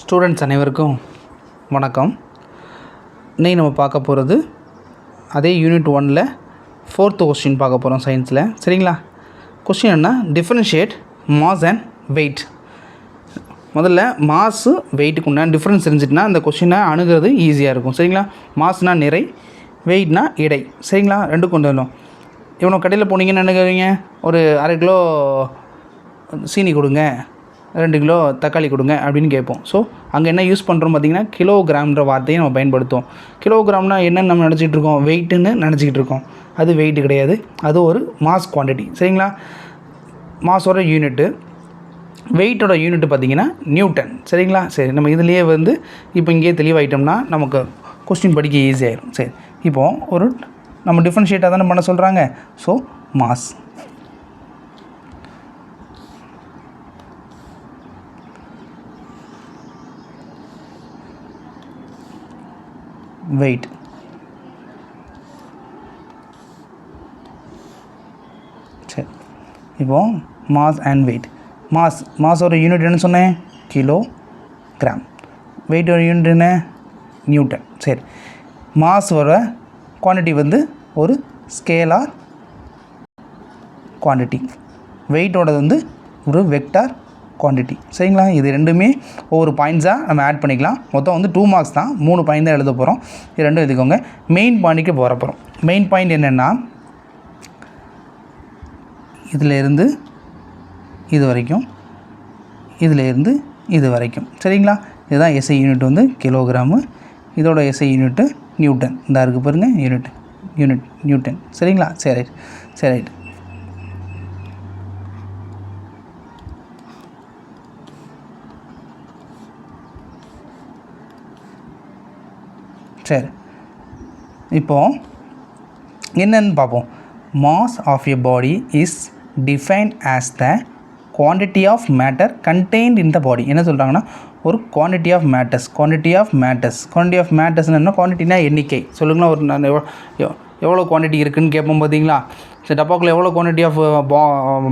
Students அனைவருக்கும் வணக்கம். இன்றைக்கி நம்ம பார்க்க போகிறது அதே யூனிட் 1ல் 4th கொஸ்டின் பார்க்க போகிறோம் சயின்ஸில். சரிங்களா? கொஸ்டின் என்ன, டிஃப்ரென்ஷியேட் மாஸ் அண்ட் வெயிட். முதல்ல மாஸு வெயிட்டுக்கு உண்டான டிஃப்ரென்ஸ் தெரிஞ்சிட்டுனா அந்த கொஸ்டினை அணுகிறது ஈஸியாக இருக்கும். சரிங்களா? மாஸ்னால் நிறை, வெயிட்னா எடை. சரிங்களா? ரெண்டு கொண்டு வரணும். இவனை கடையில் போனீங்கன்னு நினைக்கிறீங்க, ஒரு 1/2 கிலோ சீனி கொடுங்க, 2 கிலோ தக்காளி கொடுங்க அப்படின்னு கேட்போம். ஸோ அங்கே என்ன யூஸ் பண்ணுறோம் பார்த்திங்கன்னா, கிலோகிராம்ன்ற வார்த்தையை நம்ம பயன்படுத்துவோம். கிலோகிராம்னால் என்னென்னு நம்ம நினச்சிட்டு இருக்கோம், வெயிட்டுன்னு நினச்சிக்கிட்டு இருக்கோம். அது வெயிட்டு கிடையாது, அது ஒரு மாஸ் குவான்டிட்டி. சரிங்களா? மாஸோட யூனிட்டு, வெயிட்டோட யூனிட்டு பார்த்திங்கன்னா நியூட்டன். சரிங்களா? சரி, நம்ம இதுலேயே இப்போ இங்கேயே தெளிவாயிட்டோம்னா நமக்கு கொஸ்டின் படிக்க ஈஸியாகிடும். சரி, இப்போது ஒரு நம்ம டிஃப்ரென்ஷியேட்டாக தானே பண்ண சொல்கிறாங்க. So mass, weight. சரி, இப்போது மாஸ் அண்ட் வெயிட். மாஸோட யூனிட் என்ன சொன்னேன், கிலோ கிராம். வெயிட்டோட யூனிட் என்ன, நியூட்டன். சரி, மாஸோட குவான்டிட்டி ஒரு ஸ்கேலார் குவான்டிட்டி, வெயிட்டோடது ஒரு வெக்டார் குவான்டிட்டி. சரிங்களா? இது ரெண்டுமே ஒவ்வொரு பாயிண்ட்ஸாக நம்ம ஆட் பண்ணிக்கலாம். மொத்தம் 2 மார்க்ஸ் தான், 3 பாயிண்ட் தான் எழுத போகிறோம். இது ரெண்டும் எழுதிக்கோங்க. மெயின் பாயிண்ட்டுக்கு போகிறோம். மெயின் பாயிண்ட் என்னென்னா, இதிலேருந்து இது வரைக்கும், இதிலேருந்து இது வரைக்கும். சரிங்களா? இதுதான் எஸ்ஐ யூனிட் கிலோகிராமு. இதோட எஸ்ஐ யூனிட்டு நியூட்டன். இந்த இருக்குது பாருங்கள், யூனிட் நியூட்டன். சரிங்களா? சரி சரி. சரி, இப்போது என்னன்னு பார்ப்போம். Mass of a body is defined as the quantity of matter contained in the body. என்ன சொல்கிறாங்கன்னா, ஒரு குவான்டிட்டி ஆஃப் மேட்டர்ஸ்னு என்ன, குவான்டிட்டினா எண்ணிக்கை. சொல்லுங்களா, ஒரு நான் எவ்வளோ குவான்டிட்டி இருக்குதுன்னு கேட்போம் பார்த்தீங்களா. சரி, டப்பாக்குள்ளே எவ்வளோ குவான்டிட்டி ஆஃப்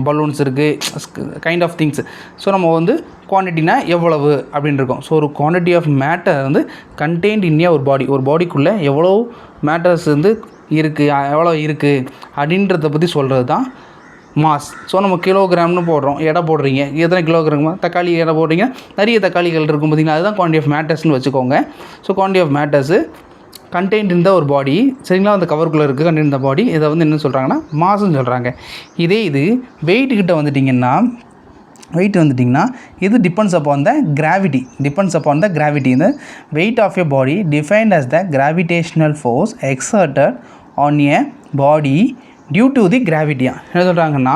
பலூன்ஸ் இருக்குது, கைண்ட் ஆஃப் திங்ஸ். ஸோ நம்ம குவான்டிட்டினா எவ்வளவு அப்படின்னு இருக்கோம். ஸோ ஒரு quantity of matter contained in ஒரு பாடி, ஒரு பாடிக்குள்ளே எவ்வளோ மேட்டர்ஸ் இருக்குது, எவ்வளோ இருக்குது அப்படின்றத பற்றி சொல்கிறது தான் மாஸ். ஸோ நம்ம கிலோகிராம்னு போடுறோம், எடை போடுறீங்க, எத்தனை கிலோகிராம் தக்காளி எடை போடுறீங்க, நிறைய தக்காளிகள் இருக்கும் பார்த்திங்கன்னா, அதுதான் குவான்டிட்டி ஆஃப் மேட்டர்ஸ்னு வச்சுக்கோங்க. So quantity of matters contained இந்த ஒரு பாடி. சரிங்களா? அந்த கவருக்குள்ளே இருக்குது கண்டெய்ன்ட் இந்த பாடி. இதை என்ன சொல்கிறாங்கன்னா, மாஸ்ன்னு சொல்கிறாங்க. இது வெயிட்டுக்கிட்ட வந்துட்டிங்கன்னா, இது டிபெண்ட்ஸ் அப்பான் த கிராவிட்டி. இந்த weight of a body defined as the gravitational force exerted on a body due to the கிராவிட்டியா. என்ன சொல்கிறாங்கன்னா,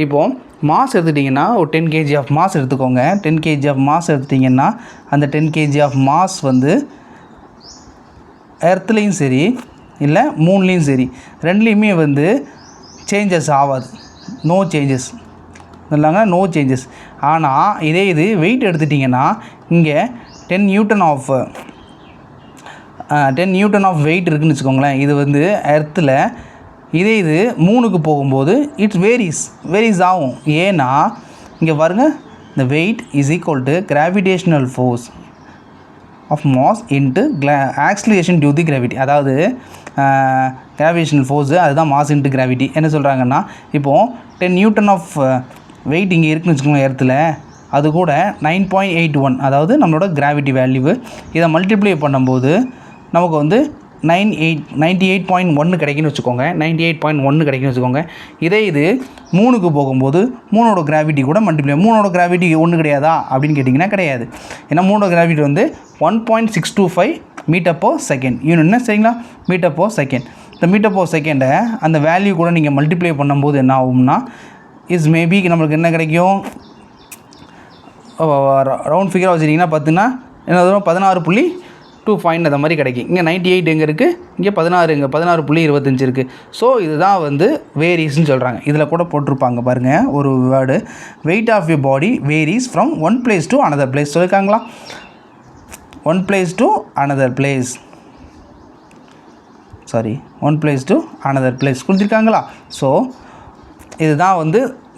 இப்போது மாஸ் எடுத்துட்டிங்கன்னா, ஒரு 10 kg ஆஃப் மாஸ் எடுத்துக்கோங்க. 10 kg ஆஃப் மாஸ் எடுத்துட்டிங்கன்னா, அந்த 10 kg ஆஃப் மாஸ் எர்த்துலேயும் சரி இல்லை மூன்லேயும் சரி, ரெண்டுலேயுமே சேஞ்சஸ் ஆகாது. நோ சேஞ்சஸ் இல்லைங்க, நோ சேஞ்சஸ். ஆனால் இது வெயிட் எடுத்துட்டிங்கன்னா, இங்கே 10 நியூட்டன் ஆஃப் வெயிட் இருக்குதுன்னு வச்சுக்கோங்களேன். இது எர்த்தில் இது 3க்கு போகும்போது இட்ஸ் வேரிஸ் ஆகும். ஏன்னா இங்கே பாருங்கள், இந்த weight is equal to gravitational force of mass into acceleration due the gravity. அதாவது கிராவிடேஷனல் ஃபோர்ஸு அதுதான் மாஸ் இன்ட்டு கிராவிட்டி. என்ன சொல்கிறாங்கன்னா, இப்போது 10 நியூட்டன் ஆஃப் வெயிட் இங்கே இருக்குன்னு வச்சுக்கோங்க இடத்துல, அது கூட 9.81, அதாவது நம்மளோட கிராவிட்டி வேல்யூ. இதை மல்டிப்ளை பண்ணும்போது நமக்கு 98.1 கிடைக்குன்னு வச்சுக்கோங்க. 98.1 கிடைக்குன்னு வச்சுக்கோங்க. இது 3க்கு போகும்போது 3ஓட கிராவிட்டி கூட மல்டிப்ளை. 3ஓட கிராவிட்டி 1 கிடையாதா அப்படின்னு கேட்டிங்கன்னா கிடையாது. ஏன்னா 3ஓட கிராவிட்டி 1.625 மீட்டர் பர் செகண்ட் யூனிட்னா. சரிங்களா? Metre per second. இந்த மீட்டர் பர் செகண்டை அந்த வேல்யூ கூட நீங்கள் மல்டிப்ளை பண்ணும்போது என்ன ஆகும்னா, மேபி நம்மளுக்கு என்ன கிடைக்கும், ரவுண்ட் ஃபிகராக வச்சுட்டிங்கன்னா 10னா என்ன வரும், 16.25 அந்த மாதிரி கிடைக்கும். இங்கே 98 எங்கே இருக்குது, இங்கே 16, இங்கே 16.25 இருக்குது. ஸோ இதுதான் வேரிஸ்ன்னு சொல்கிறாங்க. இதில் கூட போட்டிருப்பாங்க பாருங்கள் ஒரு word, weight of a body varies from one place to another place. சொல்லியிருக்காங்களா, one place to another place கொடுத்துருக்காங்களா. ஸோ இதுதான்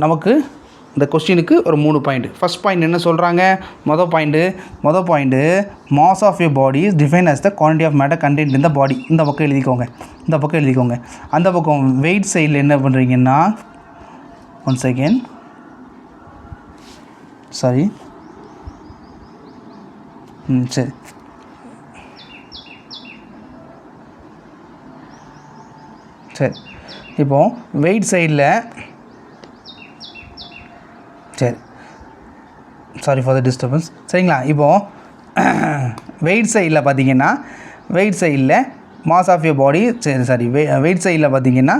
நமக்கு இந்த கொஸ்டினுக்கு ஒரு 3 பாயிண்ட். ஃபர்ஸ்ட் பாயிண்ட் என்ன சொல்கிறாங்க? மொதல் point mass of a body is define as the quantity of matter contained in the body. இந்த பக்கம் எழுதிக்கோங்க. அந்த பக்கம் வெயிட் சைடில் என்ன பண்ணுறீங்கன்னா, ஒன் செகண்ட், சாரி, சரி, இப்போது வெயிட் சைடில், சரி, சாரி ஃபார் த டிஸ்டர்பன்ஸ், சரிங்களா? இப்போது வெயிட் சைடில் பார்த்தீங்கன்னா, வெயிட் சைடில் mass of your body, weight சைடில் பார்த்தீங்கன்னா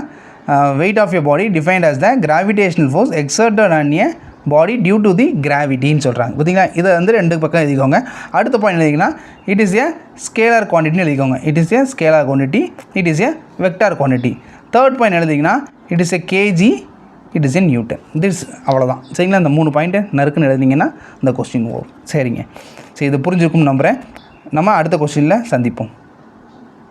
weight of your body defined as the gravitational force exerted on a body due to the gravityன்னு சொல்கிறாங்க. பார்த்தீங்களா? இதை வந்து 2 பக்கம் எழுதிக்கோங்க. அடுத்த பாயிண்ட் எழுதிங்கன்னா, இட் இஸ் ஏ ஸ்கேலார் குவான்டிட்டின்னு எழுதிக்கோங்க. It is a scalar quantity, it is a vector quantity. Third point எழுதிங்கன்னா, it is a kg, it is a newton. அவ்வளோதான், சரிங்களா? இந்த 3 பாயிண்ட்டு நறுக்குன்னு எழுதிங்கன்னா இந்த கொஸ்டின் ஓடும். சரிங்க, சரி, இது புரிஞ்சிருக்கும்னு நம்புகிறேன். நம்ம அடுத்த கொஸ்டினில் சந்திப்போம்.